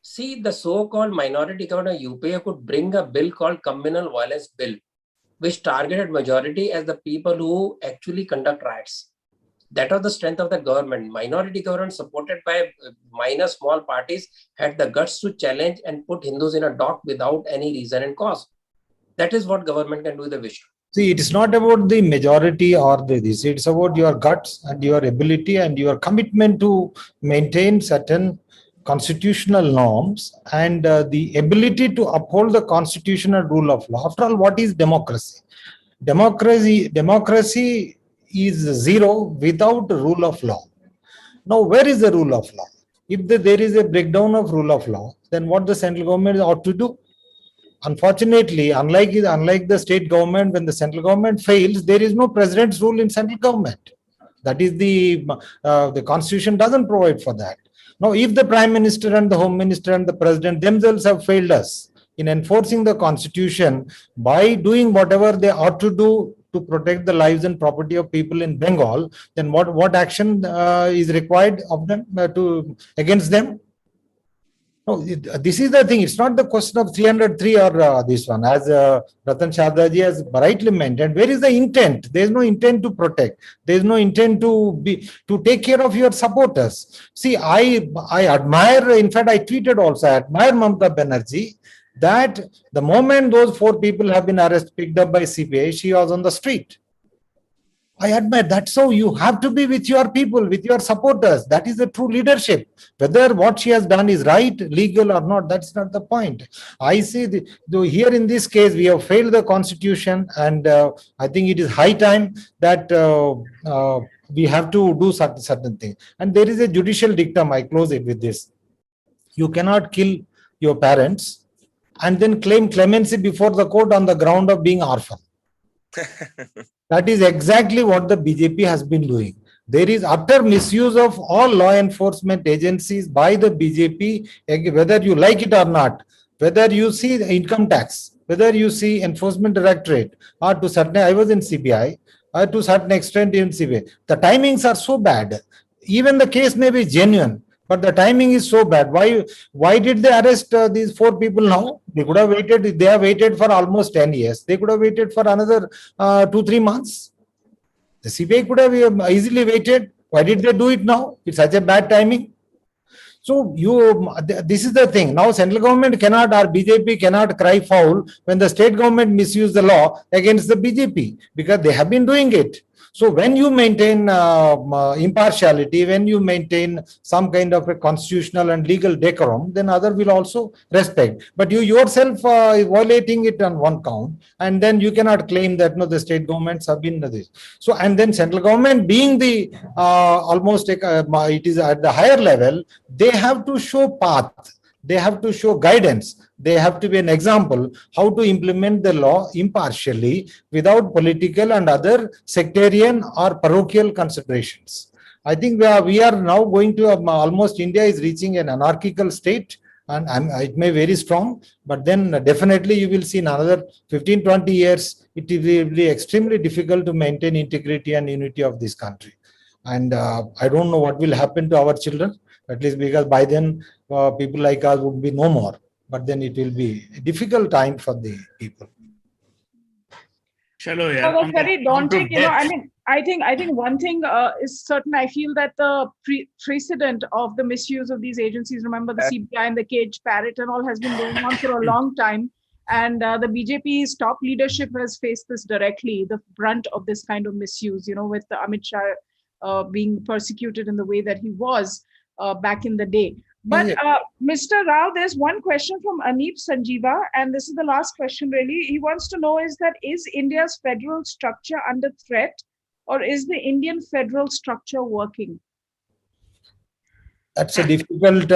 See, the so-called minority government of UP could bring a bill called Communal Violence Bill, which targeted majority as the people who actually conduct riots. That was the strength of the government. Minority government supported by minor small parties had the guts to challenge and put Hindus in a dock without any reason and cause. That is what government can do with the vision. See, it is not about the majority or this. It's about your guts and your ability and your commitment to maintain certain constitutional norms and the ability to uphold the constitutional rule of law. After all, what is democracy? Democracy is zero without rule of law. Now, where is the rule of law? If there is a breakdown of rule of law, then what the central government ought to do? Unfortunately, unlike the state government, when the central government fails, there is no president's rule in central government. That is the constitution doesn't provide for that. Now, if the prime minister and the home minister and the president themselves have failed us in enforcing the constitution by doing whatever they ought to do to protect the lives and property of people in Bengal, then what action is required of them against them? No, this is the thing. It's not the question of 303 or this one. As Ratan Sharda ji has rightly mentioned, where is the intent? There is no intent to protect. There is no intent to take care of your supporters. See, I admire, in fact, I tweeted also, I admire Mamta Banerjee that the moment those 4 people have been picked up by CBI, she was on the street. I admit that's how you have to be with your people, with your supporters. That is the true leadership. Whether what she has done is right, legal or not, that's not the point. I see here in this case, we have failed the constitution, and I think it is high time that we have to do certain things. And there is a judicial dictum, I close it with this. You cannot kill your parents and then claim clemency before the court on the ground of being orphan. That is exactly what the BJP has been doing. There is utter misuse of all law enforcement agencies by the BJP, whether you like it or not, whether you see the income tax, whether you see enforcement directorate, or to certain, I was in CBI, or to certain extent in CBI. The timings are so bad. Even the case may be genuine, but the timing is so bad. Why did they arrest these 4 people now? They could have waited. They have waited for almost 10 years. They could have waited for another 2-3 months. The CBI could have easily waited. Why did they do it now? It's such a bad timing. So this is the thing. Now central government cannot, or BJP cannot cry foul when the state government misuse the law against the BJP, because they have been doing it. So when you maintain impartiality, when you maintain some kind of a constitutional and legal decorum, then other will also respect. But you yourself is violating it on one count, and then you cannot claim that no, the state governments have been this. So, and then central government being the almost it is at the higher level, they have to show path, they have to show guidance, they have to be an example how to implement the law impartially without political and other sectarian or parochial considerations. I think we are now going to almost India is reaching an anarchical state, and it may very strong, but then definitely you will see in another 15-20 years it will be extremely difficult to maintain integrity and unity of this country. And I don't know what will happen to our children, at least because by then people like us would be no more. But then it will be a difficult time for the people. Chalo, So that's very daunting. I mean, I think one thing is certain. I feel that the precedent of the misuse of these agencies, remember the CBI and the cage parrot and all, has been going on for a long time. And the BJP's top leadership has faced this directly, the brunt of this kind of misuse, with the Amit Shah being persecuted in the way that he was back in the day. But Mr. Rao, there's one question from Aneep Sanjeeva, and this is the last question really. He wants to know is India's federal structure under threat, or is the Indian federal structure working? That's a difficult,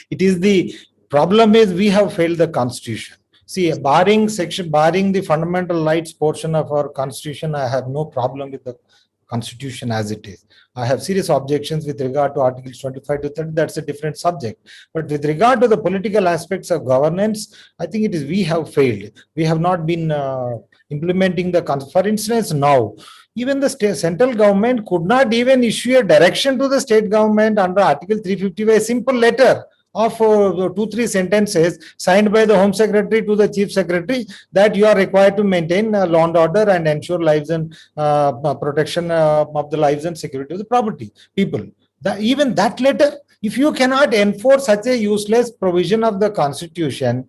it is the problem is we have failed the constitution. See, barring the fundamental rights portion of our constitution, I have no problem with the constitution as it is. I have serious objections with regard to articles 25 to 30. That's a different subject. But with regard to the political aspects of governance, I think it is we have failed. We have not been implementing for instance, now, even the central government could not even issue a direction to the state government under Article 350 by a simple letter of 2-3 sentences signed by the Home Secretary to the Chief Secretary that you are required to maintain law and order and ensure lives and protection of the lives and security of the property people. Even that letter, if you cannot enforce such a useless provision of the Constitution,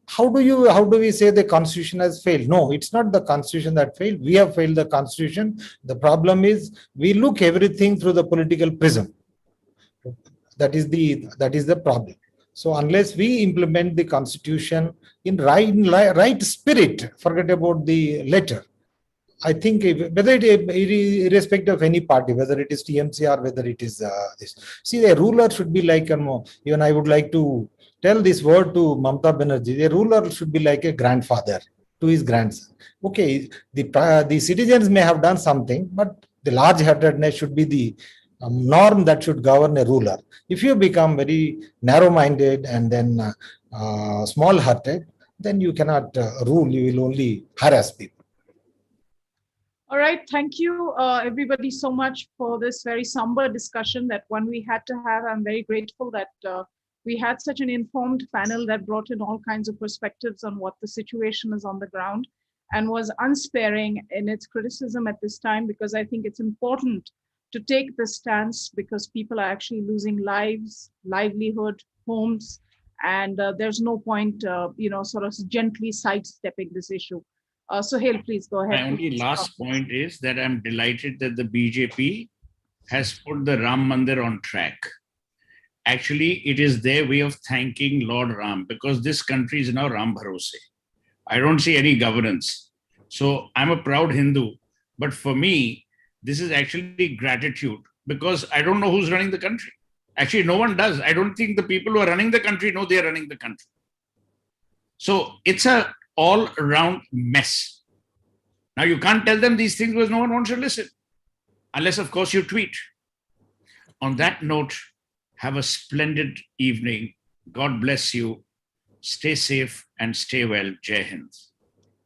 how do we say the Constitution has failed? No, it's not the Constitution that failed. We have failed the Constitution. The problem is we look everything through the political prism. That is the problem. So unless we implement the Constitution in right spirit, forget about the letter. I think whether irrespective of any party, whether it is TMC or whether it is this. See, a ruler should be like, even I would like to tell this word to Mamta Banerjee, a ruler should be like a grandfather to his grandson. Okay, the citizens may have done something, but the large-heartedness should be the norm that should govern a ruler. If you become very narrow-minded and then small-hearted, then you cannot rule, you will only harass people. All right, thank you everybody so much for this very somber discussion that one we had to have. I'm very grateful that we had such an informed panel that brought in all kinds of perspectives on what the situation is on the ground and was unsparing in its criticism at this time, because I think it's important to take the stance because people are actually losing lives, livelihood, homes, and there's no point, sort of gently sidestepping this issue. Suhel, please go ahead. My only last point is that I'm delighted that the BJP has put the Ram Mandir on track. Actually, it is their way of thanking Lord Ram, because this country is now Ram Bharose. I don't see any governance. So I'm a proud Hindu, but for me, this is actually gratitude, because I don't know who's running the country. Actually, no one does. I don't think the people who are running the country know they are running the country. So it's a all-around mess. Now, you can't tell them these things because no one wants to listen. Unless, of course, you tweet. On that note, have a splendid evening. God bless you. Stay safe and stay well. Jai Hind.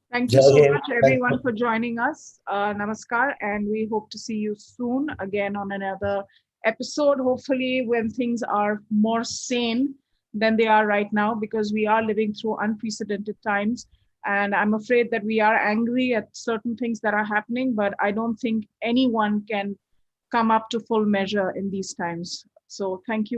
Thank you so much, everyone, for joining us. Namaskar, and we hope to see you soon again on another episode, hopefully when things are more sane than they are right now, because we are living through unprecedented times. And I'm afraid that we are angry at certain things that are happening, but I don't think anyone can come up to full measure in these times. So thank you.